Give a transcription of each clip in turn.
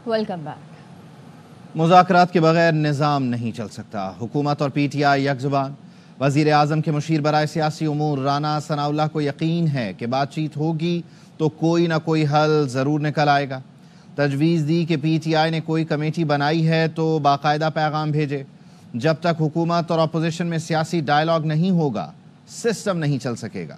Welcome back. مذاکرات کے بغیر نظام نہیں چل سکتا۔ حکومت اور پی ٹی آئی یک زبان۔ وزیر اعظم کے مشیر برائے سیاسی امور رانا ثناء اللہ کو یقین ہے کہ بات چیت ہوگی تو کوئی نہ کوئی حل ضرور نکل آئے گا۔ تجویز دی کہ پی ٹی آئی نے کوئی کمیٹی بنائی ہے تو باقاعدہ پیغام بھیجے۔ جب تک حکومت اور اپوزیشن میں سیاسی ڈائیلاگ نہیں ہوگا سسٹم نہیں چل سکے گا۔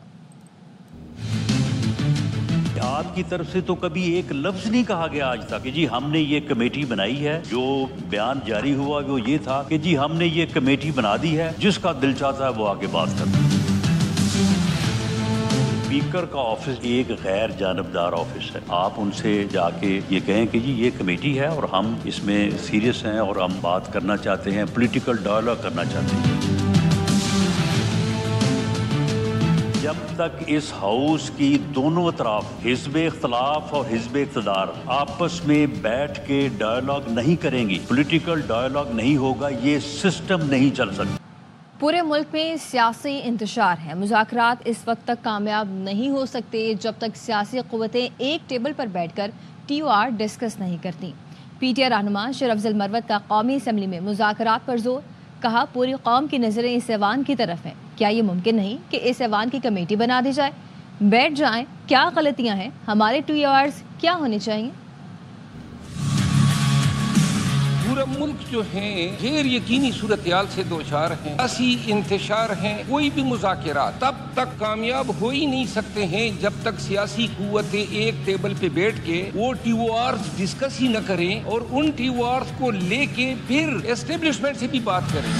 آپ کی طرف سے تو کبھی ایک لفظ نہیں کہا گیا آج تک کہ جی ہم نے یہ کمیٹی بنائی ہے۔ جو بیان جاری ہوا وہ یہ تھا کہ جی ہم نے یہ کمیٹی بنا دی ہے، جس کا دل چاہتا ہے وہ آگے بات کرتا ہے۔ اسپیکر کا آفس ایک غیر جانبدار آفس ہے۔ آپ ان سے جا کے یہ کہیں کہ جی یہ کمیٹی ہے اور ہم اس میں سیریس ہیں اور ہم بات کرنا چاہتے ہیں، پولیٹیکل ڈائیلاگ کرنا چاہتے ہیں۔ جب تک اس ہاؤس کی دونوں اطراف حزب اختلاف اور حزب اقتدار آپس میں بیٹھ کے ڈائیلاگ نہیں کریں گی، پولیٹیکل ڈائیلاگ نہیں ہوگا، یہ سسٹم نہیں چل سکتا۔ پورے ملک میں سیاسی انتشار ہے۔ مذاکرات اس وقت تک کامیاب نہیں ہو سکتے جب تک سیاسی قوتیں ایک ٹیبل پر بیٹھ کر ٹی او آر ڈسکس نہیں کرتی۔ پی ٹی آئی رہنما شیر افضل مروت کا قومی اسمبلی میں مذاکرات پر زور، کہا پوری قوم کی نظریں اس ایوان کی طرف ہیں، کیا یہ ممکن نہیں کہ اس ایوان کی کمیٹی بنا دی جائے؟ بیٹھ جائیں، کیا غلطیاں ہیں، ہمارے ٹی او آرز کیا ہونے چاہیے؟ پورا ملک جو ہیں غیر یقینی صورتحال سے دوچار ہیں، ایسی انتشار ہیں، کوئی بھی مذاکرات تب تک کامیاب ہو ہی نہیں سکتے ہیں جب تک سیاسی قوتیں ایک ٹیبل پہ بیٹھ کے وہ ٹی او آرز ڈسکس ہی نہ کریں اور ان ٹی او آرز کو لے کے پھر اسٹیبلشمنٹ سے بھی بات کریں۔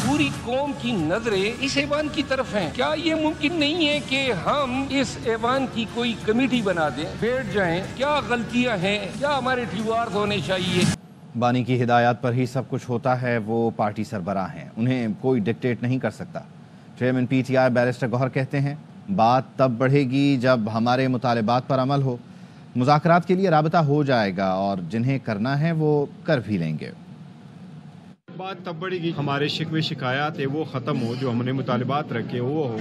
پوری قوم کی نظریں اس ایوان کی طرف ہیں۔ کیا یہ ممکن نہیں ہے کہ ہم اس ایوان کی کوئی کمیٹی بنا دیں، بیٹھ جائیں، کیا غلطیاں ہیں، کیا ہمارے ٹی او آرز ہونے چاہیے؟ بانی کی ہدایات پر ہی سب کچھ ہوتا ہے، وہ پارٹی سربراہ ہیں، انہیں کوئی ڈکٹیٹ نہیں کر سکتا۔ Chairman P T I barrister Gohar کہتے ہیں بات تب بڑھے گی جب ہمارے مطالبات پر عمل ہو۔ مذاکرات کے لیے رابطہ ہو جائے گا اور جنہیں کرنا ہے وہ کر بھی لیں گے۔ بات تب بڑھے گی ہمارے شکوے شکایات ہے وہ ختم ہو، جو ہم نے مطالبات رکھے وہ ہو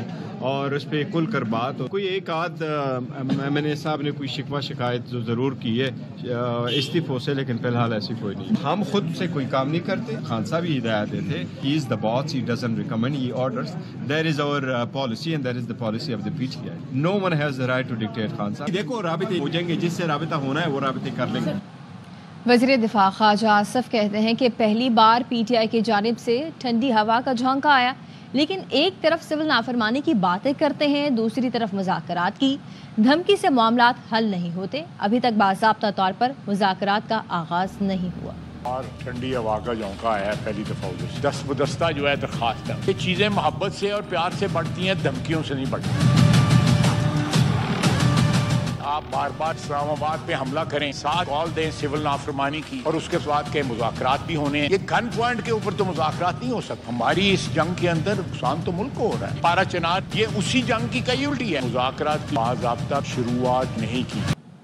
اور اس پہ کل کر بات ہو۔ کوئی ایک آدھ ایم این اے صاحب نے کوئی شکوہ شکایت جو ضرور کی ہے استعفوں سے، لیکن فی الحال ایسی کوئی نہیں۔ ہم خود سے کوئی کام نہیں کرتے، خان صاحب ہی ہدایت دیتے، he is the boss, he doesn't recommend, he orders, that is our policy and that is the policy of the P T I. No one has the right to dictate Khan صاحب۔ دیکھو رابطے ہو جائیں گے، جس سے رابطہ ہونا ہے وہ رابطے کر لیں گے۔ وزیر دفاع خواجہ آصف کہتے ہیں کہ پہلی بار پی ٹی آئی کی جانب سے ٹھنڈی ہوا کا جھونکا آیا، لیکن ایک طرف سول نافرمانی کی باتیں کرتے ہیں، دوسری طرف مذاکرات کی دھمکی سے معاملات حل نہیں ہوتے۔ ابھی تک باضابطہ طور پر مذاکرات کا آغاز نہیں ہوا۔ اور ٹھنڈی ہوا کا جھونکا آیا ہے پہلی دفعہ، دست بدستہ جو ہے درخواست ہے، یہ چیزیں محبت سے اور پیار سے بڑھتی ہیں، دھمکیوں سے نہیں بڑھتی۔ آپ بار بار اسلام آباد پہ حملہ کریں، ساتھ کال دیں سول نافرمانی کی، اور اس کے بعد کے مذاکرات بھی ہونے ہیں۔ یہ گن پوائنٹ کے اوپر تو مذاکرات نہیں ہو سکتے۔ ہماری اس جنگ کے اندر نقصان تو ملک کو ہو رہا ہے۔ پارا چنار یہ اسی جنگ کی کئی الٹی ہے۔ مذاکرات کی باضابطہ شروعات نہیں کی۔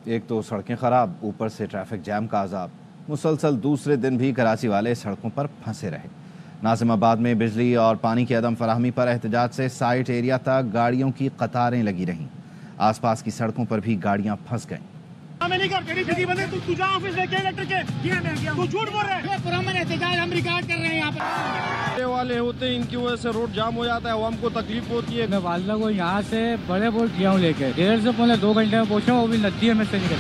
ایک تو سڑکیں خراب، اوپر سے ٹریفک جام کا عذاب، مسلسل دوسرے دن بھی کراچی والے سڑکوں پر پھنسے رہے۔ ناظم آباد میں بجلی اور پانی کی عدم فراہمی پر احتجاج سے سائٹ ایریا تک گاڑیوں کی قطاریں لگی رہیں، آس پاس کی سڑکوں پر بھی گاڑیاں پھنس گئیں۔ والے ہوتے ہیں، ان کی وجہ سے روڈ جام ہو جاتا ہے، عوام کو تکلیف ہوتی ہے۔ میں والدہ کو یہاں سے بڑے بول کیا ہوں لے کے 1.5 سے پونے 2 گھنٹے میں پہنچا، وہ بھی ندی میں سے نکل۔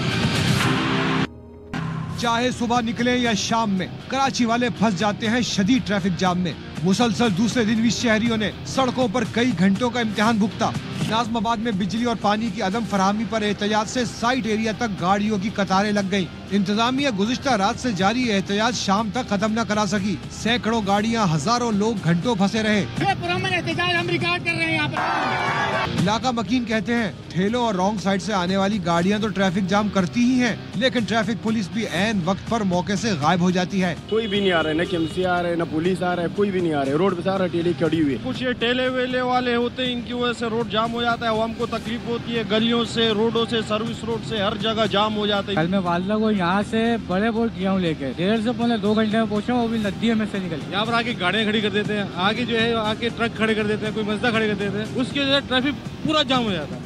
چاہے صبح نکلیں یا شام میں کراچی والے پھنس جاتے ہیں شدید ٹریفک جام میں۔ مسلسل دوسرے دن بھی شہریوں نے سڑکوں پر کئی گھنٹوں کا امتحان بھگتا۔ ناظم آباد میں بجلی اور پانی کی عدم فراہمی پر احتجاج سے سائٹ ایریا تک گاڑیوں کی قطاریں لگ گئیں۔ انتظامیہ گزشتہ رات سے جاری احتجاج شام تک ختم نہ کرا سکی، سینکڑوں گاڑیاں، ہزاروں لوگ گھنٹوں پھنسے رہے۔ احتجاج ہم ریکارڈ کر رہے ہیں یہاں پر۔ علاقہ مکین کہتے ہیں ٹھیلوں اور رانگ سائڈ سے آنے والی گاڑیاں تو ٹریفک جام کرتی ہی ہیں، لیکن ٹریفک پولیس بھی عین وقت پر موقع سے غائب ہو جاتی ہے۔ کوئی بھی نہیں آ رہا ہے، نہ کے ایم سی آ رہے ہیں، نہ پولیس آ رہا ہے، کوئی بھی نہیں آ رہے۔ روڈ پہ سارا ٹھیلے کھڑی ہوئی ہے۔ کچھ یہ ٹھیلے ویلے والے ہوتے ہیں، ان کی وجہ سے روڈ جام ہو جاتا ہے، عوام کو تکلیف ہوتی ہے، گلیوں سے، روڈوں سے، سروس روڈ سے، ہر جگہ جام ہو جاتا ہے۔ کل میں والدہ کو یہاں سے بڑے بول کیا ہوں لے کے 1.5 سے پونے 2 گھنٹے میں پہنچا، وہ بھی ندی میں سے نکل۔ یہاں پر آگے گاڑیاں کھڑی کر دیتے ہیں، آگے جو ہے آگے ٹرک کھڑے کر دیتے ہیں، کوئی مزدہ کھڑے کر دیتے ہیں، اس کی وجہ سے ٹریفک پورا جام ہو جاتا ہے۔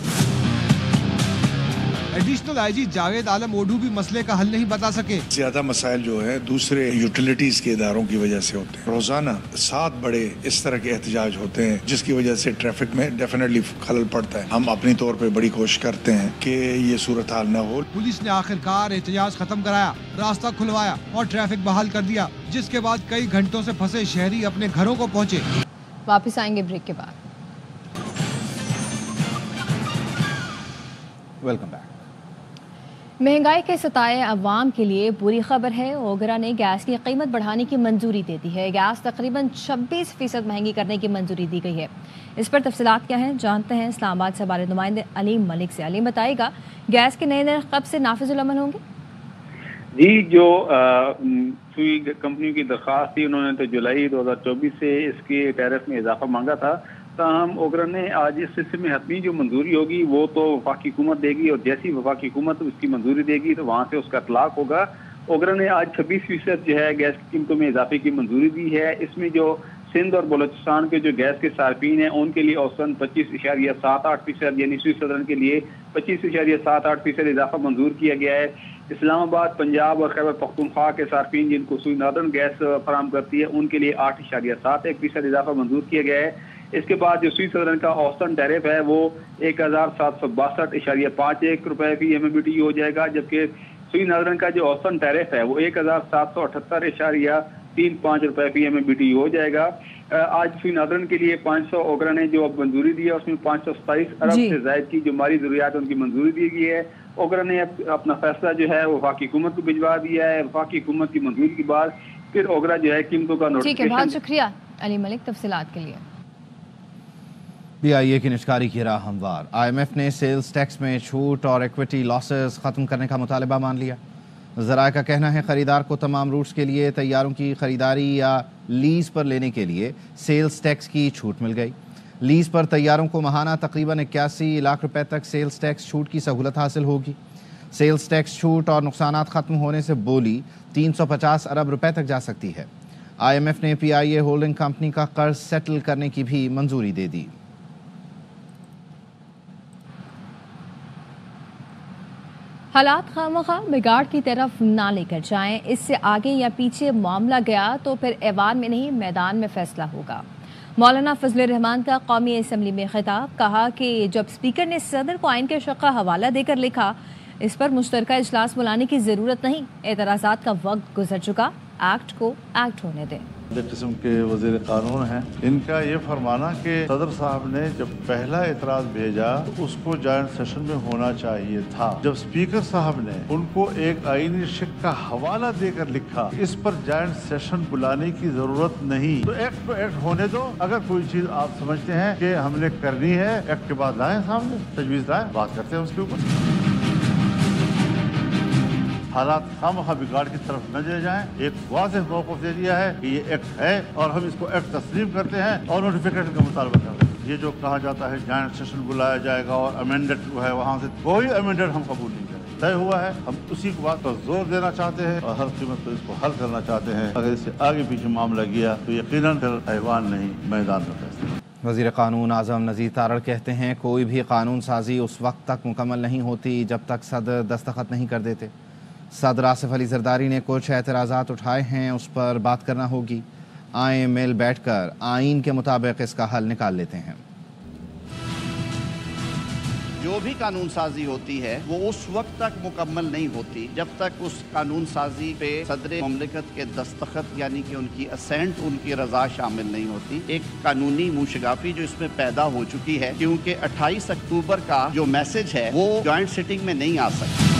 एडिशनल आईजी जावेद आलम ओडू भी मसले का हल नहीं बता सके। ज्यादा मसाइल जो है दूसरे यूटिलिटीज के इदारों की वजह से होते हैं। रोजाना 7 बड़े इस तरह के एहतजाज होते हैं जिसकी वजह से ट्रैफिक में डेफिनेटली खलल पड़ता है। हम अपनी तौर पे बड़ी कोशिश करते हैं कि ये सूरत हाल न हो। पुलिस ने आखिरकार एहतजाज खत्म कराया, रास्ता खुलवाया और ट्रैफिक बहाल कर दिया, जिसके बाद कई घंटों से फंसे शहरी अपने घरों को पहुंचे। वापस आएंगे ब्रेक के बाद। Welcome back. महंगाई के सताए अवाम के लिए बुरी खबर है। ओगरा ने गैस की कीमत बढ़ाने की मंजूरी दे दी है। गैस तकरीबन 26% महंगी करने की मंजूरी दी गई है। इस पर तफसीलात क्या हैं जानते हैं इस्लामाबाद से हमारे नुमाइंदे अलीम मलिक से। अलीम बताएगा, गैस के नए नर्ख कब से नाफिजुल अमल होंगे? जी, जो सुई कंपनी की दरख्वास्त थी, उन्होंने तो जुलाई 2024 से इसके टैरिफ में इजाफा मांगा था। ताहम ओगरा ने आज इस सिलसिले में हतमी जो मंजूरी होगी वो तो वफाकी हुकूमत देगी और जैसी वफाकी हुकूमत उसकी मंजूरी देगी तो वहाँ से उसका इतलाक होगा। ओगरा ने आज 26% जो है गैस की कीमतों में इजाफे की मंजूरी दी है। इसमें जो सिंध और बलोचिस्तान के जो गैस के सार्फिन हैं उनके लिए औसतन 25.78%, यानी स्विस सदन के लिए 25.78% इजाफा मंजूर किया गया है। इस्लामाबाद, पंजाब और खैबर पख्तूनख्वा के सार्फिन जिनको सुई नॉर्दर्न गैस फराम करती है उनके लिए 8.71% इजाफा मंजूर किया गया है। इसके बाद जो स्विस सदन का औसतन टैरिफ है वो 1762.51 रुपये फी MMBTU हो जाएगा, जबकि सुई नॉर्दर्न का जो औसतन टैरिफ है वो 1778.35 रुपये फी MMBTU हो जाएगा। आज सुई नॉर्दर्न के लिए 500 ओगरा ने जो अब मंजूरी दी है उसमें 527 अरब से जायद की जो माली ज़रूरियात उनकी मंजूरी दी गई है। ओगरा ने अपना फैसला जो है वो वफाकी हुकूमत को भिजवा दिया है। वफाकी हुकूमत की मंजूरी के बाद फिर ओगरा जो है कीमतों का नोटिफिकेशन। ठीक है, बहुत शुक्रिया अली मलिक तफसीलात के लिए। PIA की निष्कारी की राह हमवार। IMF ने सेल्स टैक्स में छूट और इक्विटी लॉसेस ख़त्म करने का मुतालबा मान लिया। ज़राए का कहना है खरीदार को तमाम रूट्स के लिए तैयारों की खरीदारी या लीज पर लेने के लिए सेल्स टैक्स की छूट मिल गई। लीज पर तैयारों को माहाना तकरीबन 81 लाख रुपए तक सेल्स टैक्स छूट की सहूलत हासिल होगी। सेल्स टैक्स छूट और नुकसानात ख़त्म होने से बोली 350 अरब रुपए तक जा सकती है। IMF ने PIA होल्डिंग कंपनी का कर्ज सेटल करने की भी मंजूरी दे दी। हालात खामखा बिगाड़ की तरफ ना लेकर जाएं। इससे आगे या पीछे मामला गया तो फिर ऐवान में नहीं मैदान में फैसला होगा। मौलाना फजलुर रहमान का कौमी असम्बली में खिताब। कहा कि जब स्पीकर ने सदर को आइन के शक़ का हवाला देकर लिखा, इस पर मुश्तरका इजलास बुलाने की ज़रूरत नहीं, एतराज़ात का वक्त गुजर चुका, एक्ट को एक्ट होने दें। किस्म के वज़ीर कानून हैं, इनका ये फरमाना कि सदर साहब ने जब पहला एतराज़ भेजा तो उसको जॉइंट सेशन में होना चाहिए था। जब स्पीकर साहब ने उनको एक आईनी शिक का हवाला देकर लिखा इस पर जॉइंट सेशन बुलाने की जरूरत नहीं, तो एक्ट होने दो। अगर कोई चीज आप समझते हैं कि हमने करनी है, एक्ट के बाद लाएं, सामने तजवीज़ लाएं, बात करते हैं उसके ऊपर। हालात खामखा बिगाड़ की तरफ न ले जाएं। एक वाज़ेह मौक़िफ़ दे दिया है कि ये एक्ट है और हम इसको एक्ट तस्लीम करते हैं और नोटिफिकेशन का मुतालबा करते हैं। ये जो कहा जाता है जॉइंट सेशन बुलाया जाएगा और अमेंडेड है, वहाँ से कोई अमेंडेड हम कबूल नहीं करें। तय हुआ है, हम उसी बात पर जोर देना चाहते हैं और हर कीमत पर इसको हल करना चाहते हैं। अगर इससे आगे पीछे मामला गया तो यकीनन फिर ऐवान नहीं मैदान में फैसला। वज़ीर कानून आज़म नज़ीर तारड़ कहते हैं कोई भी कानून साजी उस वक्त तक मुकम्मल नहीं होती जब तक सदर दस्तखत नहीं कर देते। सदर आसिफ अली जरदारी ने कुछ एतराज़ात उठाए हैं, उस पर बात करना होगी। आए मिल बैठकर आइन के मुताबिक इसका हल निकाल लेते हैं। जो भी कानून साजी होती है वो उस वक्त तक मुकम्मल नहीं होती जब तक उस कानून साजी पे सदर मुमलिकत के दस्तखत यानी कि उनकी असेंट, उनकी रजा शामिल नहीं होती। एक कानूनी मुशगाफी जो इसमें पैदा हो चुकी है क्योंकि 28 अक्टूबर का जो मैसेज है वो जॉइंट सिटिंग में नहीं आ सकता।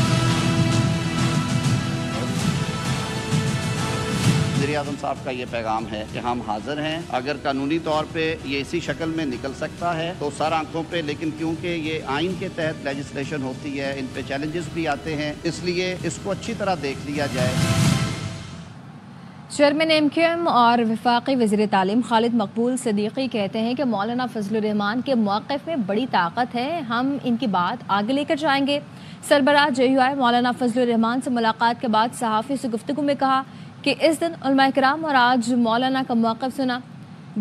वज़ीर-ए-आज़म साहब का ये पैगाम है कि हम हाजिर हैं, अगर कानूनी तौर पे ये इसी शक्ल में निकल सकता है तो सर आंखों पे, लेकिन क्योंकि ये आइन के तहत लेजिस्लेशन होती है, इन पे चैलेंजेस भी आते हैं, इसलिए इसको अच्छी तरह देख लिया जाए। चेयरमैन MQM और वफाकी वज़ीर तालीम खालिद मकबूल सिद्दीकी कहते हैं कि मौलाना फजलुर रहमान के मौक़िफ़ में बड़ी ताकत है, हम इनकी बात आगे लेकर जाएंगे। सरबराह JUI मौलाना फजलुर रहमान से मुलाकात के बाद सहाफ़ी से गुफ्तगू में कहा कि इस दिन उलमा-ए-किराम और आज मौलाना का मौक़िफ़ सुना।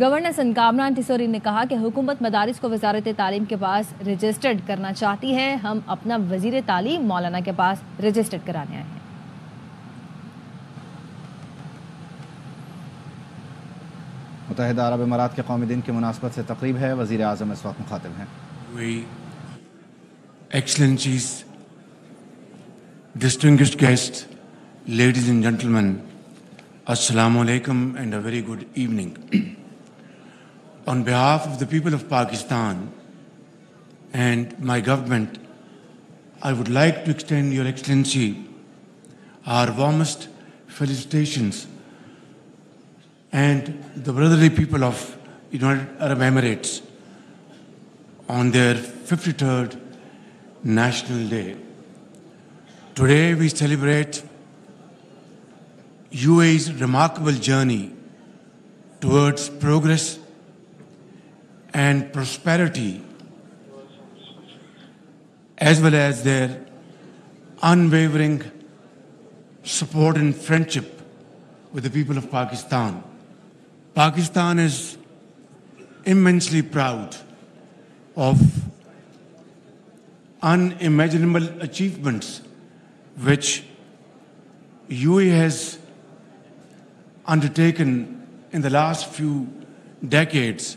گورنر سندھ کامران ٹیسوری نے کہا کہ حکومت مدارس کو وزارت تعلیم کے پاس رجسٹرڈ کرنا چاہتی ہے. ہم اپنا وزیر تعلیم مولانا کے پاس رجسٹرڈ کرانے آئے ہیں. متحدہ عرب امارات کے قومی دن کی مناسبت سے تقریب ہے. وزیر اعظم اس وقت مخاطب ہیں. Excellencies, distinguished guests, ladies and gentlemen, Assalamu alaikum and a very good evening. On behalf of the people of Pakistan and my government, I would like to extend Your Excellency our warmest felicitations and the brotherly people of United Arab Emirates on their 53rd National Day. Today we celebrate UAE's remarkable journey towards progress and prosperity, as well as their unwavering support and friendship with the people of Pakistan. Pakistan is immensely proud of unimaginable achievements which UAE has undertaken in the last few decades.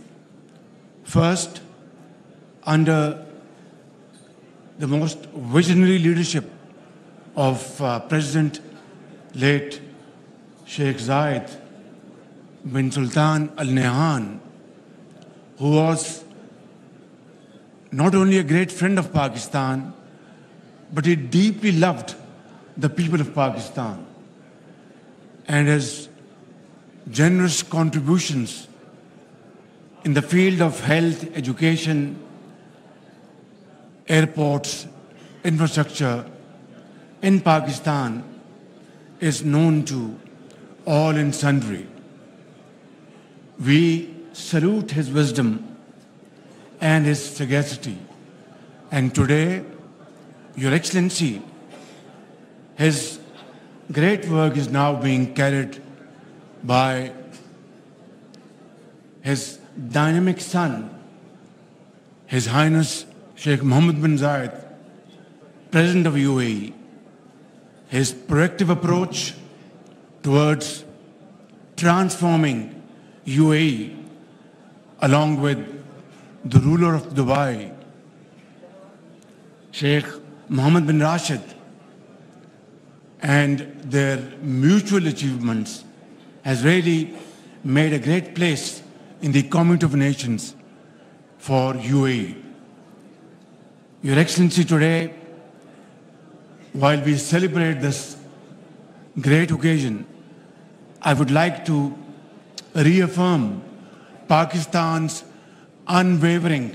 First, under the most visionary leadership of President late Sheikh Zayed bin Sultan Al Nahyan, who was not only a great friend of Pakistan, but he deeply loved the people of Pakistan, and his generous contributions in the field of health, education, airports, infrastructure in Pakistan is known to all and sundry. We salute his wisdom and his sagacity. And today, Your Excellency, his great work is now being carried by his dynamic son, His Highness Sheikh Mohammed bin Zayed, President of UAE. His proactive approach towards transforming UAE, along with the ruler of Dubai, Sheikh Mohammed bin Rashid, and their mutual achievements has really made a great place in the Community of Nations for UAE. Your Excellency, today, while we celebrate this great occasion, I would like to reaffirm Pakistan's unwavering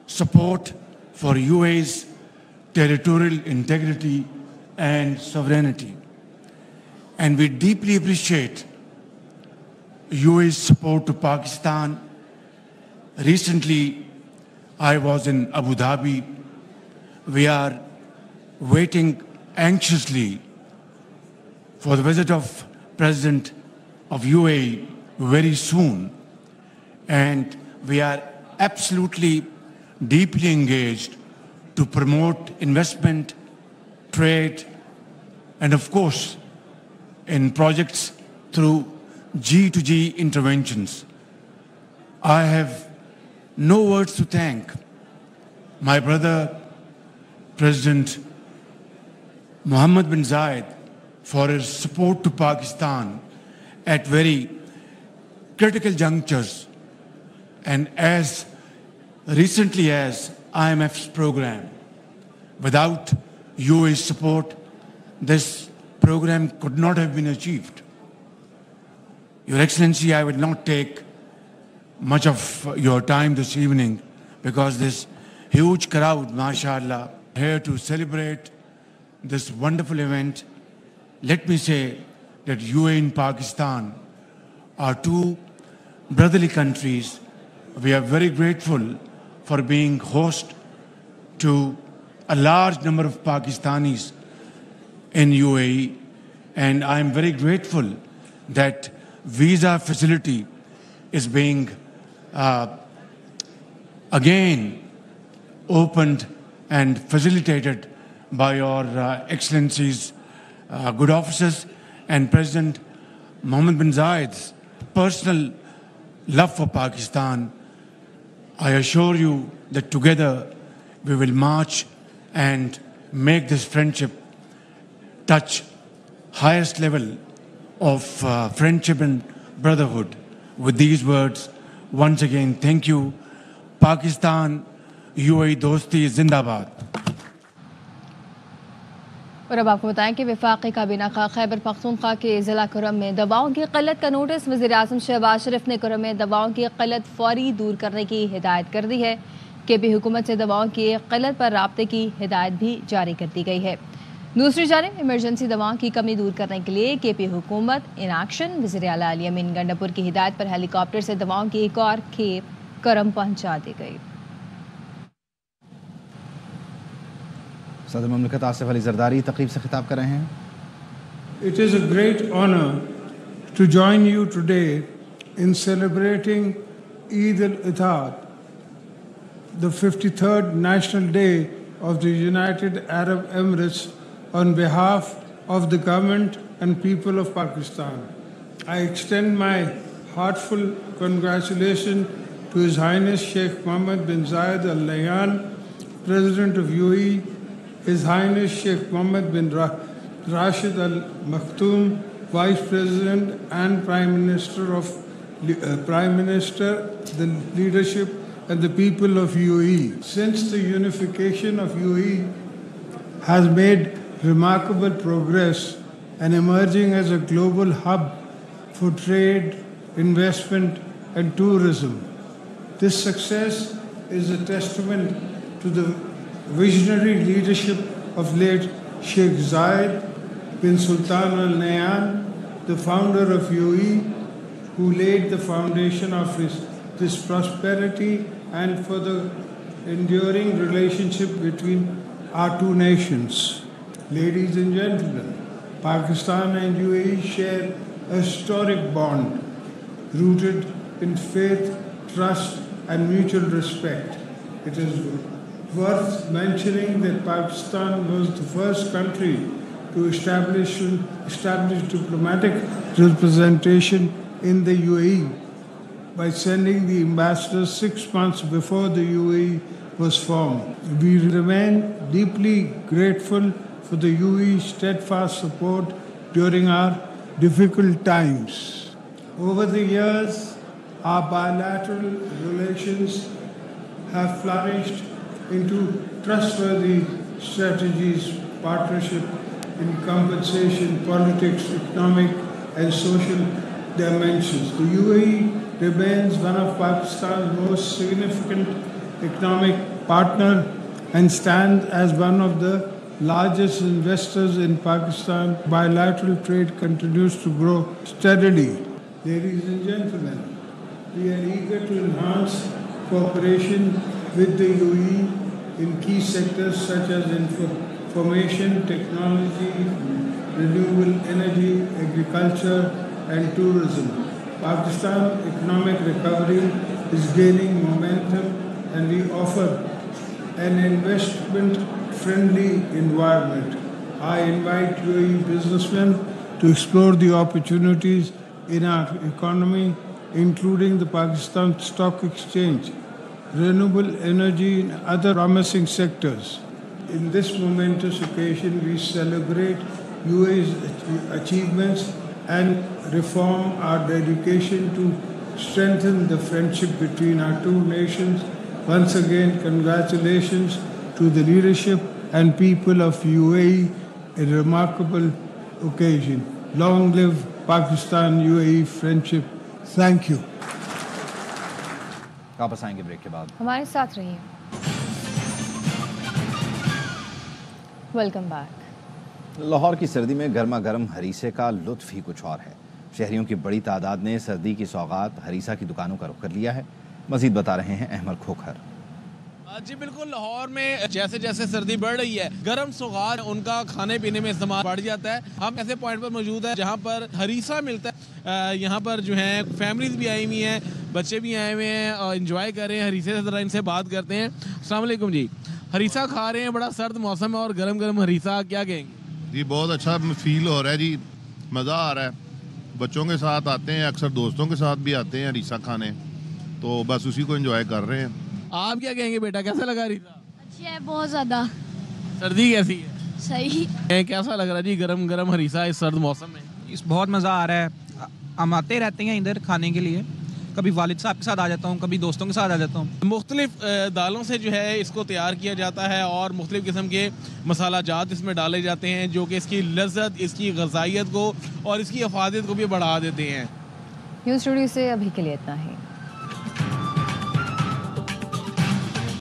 support for UAE's territorial integrity and sovereignty. And we deeply appreciate UAE's support to Pakistan. Recently, I was in Abu Dhabi. We are waiting anxiously for the visit of President of UAE very soon. And we are absolutely deeply engaged to promote investment, trade, and of course, in projects through G2G interventions. I have no words to thank my brother, President Mohammed bin Zayed, for his support to Pakistan at very critical junctures, and as recently as IMF's program. Without UAE's support, this program could not have been achieved. Your Excellency, I will not take much of your time this evening because this huge crowd, mashallah, here to celebrate this wonderful event. Let me say that UAE and Pakistan are two brotherly countries. We are very grateful for being host to a large number of Pakistanis in UAE, and I am very grateful that visa facility is being again opened and facilitated by your Excellencies, good officers, and President Mohammed bin Zayed's personal love for Pakistan. I assure you that together we will march and make this friendship touch highest level of friendship and brotherhood. With these words, once again, thank you. Pakistan, UAE दोस्ती जिंदाबाद. और अब आपको बताएं कि वफाकी काबीना का खैबर पख्तूनख्वा के ज़िला कुरम में दवाओं की क़िल्लत का नोटिस। वज़ीर-ए-आज़म शहबाज शरीफ ने कुरम में दवाओं की क़िल्लत फौरी दूर करने की हिदायत कर दी है। केपी हुकूमत से दवाओं की क़िल्लत पर राब्ते की हिदायत भी जारी कर दी गई है। दूसरी जानिब इमरजेंसी दवाओं की कमी दूर करने के लिए केपी हुकूमत इन एक्शन। वज़ीर आला अली अमीन गंडापुर की हिदायत पर हेलीकॉप्टर से दवाओं की एक और खेप कुरम पहुँचा दी गई। सदर मुमलिकत आसिफ अली जरदारी तकरीब से खिताब कर रहे हैं। It is a great honor to join you today in celebrating Eid al-Adha, the 53rd National Day of the United Arab Emirates, on behalf of the government and people of Pakistan. I extend my heartfelt congratulations to His Highness Sheikh Mohammed bin Zayed Al Nahyan, President of UAE, His Highness Sheikh Mohammed bin Rashid Al Maktoum, Vice President and Prime Minister, the leadership and the people of UAE. Since the unification of UAE has made remarkable progress and emerging as a global hub for trade, investment and tourism. This success is a testament to the visionary leadership of late Sheikh Zayed bin Sultan Al Nahyan, the founder of UAE, who laid the foundation of this prosperity and for the enduring relationship between our two nations. Ladies and gentlemen, Pakistan and UAE share a historic bond rooted in faith, trust and mutual respect. It is worth mentioning that Pakistan was the first country to establish diplomatic representation in the UAE by sending the ambassador 6 months before the UAE was formed. We remain deeply grateful for the UAE's steadfast support during our difficult times. Over the years, our bilateral relations have flourished into trustworthy strategies, partnership in compensation, politics, economic and social dimensions. The UAE remains one of Pakistan's most significant economic partners and stands as one of the largest investors in Pakistan. Bilateral trade continues to grow steadily. Ladies and gentlemen, we are eager to enhance cooperation with the UAE in key sectors such as information technology, renewable energy, agriculture and tourism. Pakistan's economic recovery is gaining momentum and we offer an investment-friendly environment. I invite UAE businessmen to explore the opportunities in our economy, including the Pakistan Stock Exchange, renewable energy and other promising sectors. In this momentous occasion, we celebrate UAE's achievements and reform our dedication to strengthen the friendship between our two nations. Once again, congratulations to the leadership and people of UAE, a remarkable occasion. Long live Pakistan-UAE friendship. Thank you. वापस आएंगे break के बाद। हमारे साथ रहिए। Welcome back. Lahore की सर्दी में गर्मा गर्म हरीसे का लुत्फ ही कुछ और है। शहरियों की बड़ी तादाद ने सर्दी की सौगात हरीसा की दुकानों का रुख कर लिया है। मजीद बता रहे हैं अहमद खोखर। جی بالکل، لاہور میں جیسے جیسے سردی بڑھ رہی ہے گرم سوغات ان کا کھانے پینے میں استعمال بڑھ جاتا ہے. ہم ایسے پوائنٹ پر موجود ہیں جہاں پر ہریسہ ملتا ہے. یہاں پر جو ہیں فیملیز بھی آئی ہوئی ہیں, بچے بھی آئے ہوئے ہیں اور انجوائے کر رہے ہیں ہریسے سے. ذرا ان سے بات کرتے ہیں. السلام علیکم جی. ہریسہ کھا رہے ہیں, بڑا سرد موسم ہے اور گرم گرم ہریسہ, کیا کہیں گے؟ جی بہت اچھا فیل ہو رہا ہے جی, مزہ آ رہا ہے. بچوں کے ساتھ آتے ہیں, اکثر دوستوں کے ساتھ بھی آتے ہیں ہریسہ کھانے, تو بس اسی کو انجوائے کر رہے ہیں. آپ کیا کہیں گے بیٹا, کیسا لگا ہریسہ؟ اچھی ہے, بہت زیادہ. سردی کیسی ہے؟ صحیح. کیسا لگ رہا ہے جی گرم گرم ہریسہ اس سرد موسم میں؟ بہت مزہ آ رہا ہے. ہم آتے رہتے ہیں ادھر کھانے کے لیے, کبھی والد صاحب کے ساتھ آ جاتا ہوں, کبھی دوستوں کے ساتھ آ جاتا ہوں. مختلف دالوں سے جو ہے اس کو تیار کیا جاتا ہے اور مختلف قسم کے مسالہ جات اس میں ڈالے جاتے ہیں جو کہ اس کی لذت, اس کی غذائیت کو اور اس کی افادیت کو بھی بڑھا دیتے ہیں. نیوز اسٹوڈیو سے ابھی کے لیے اتنا ہی.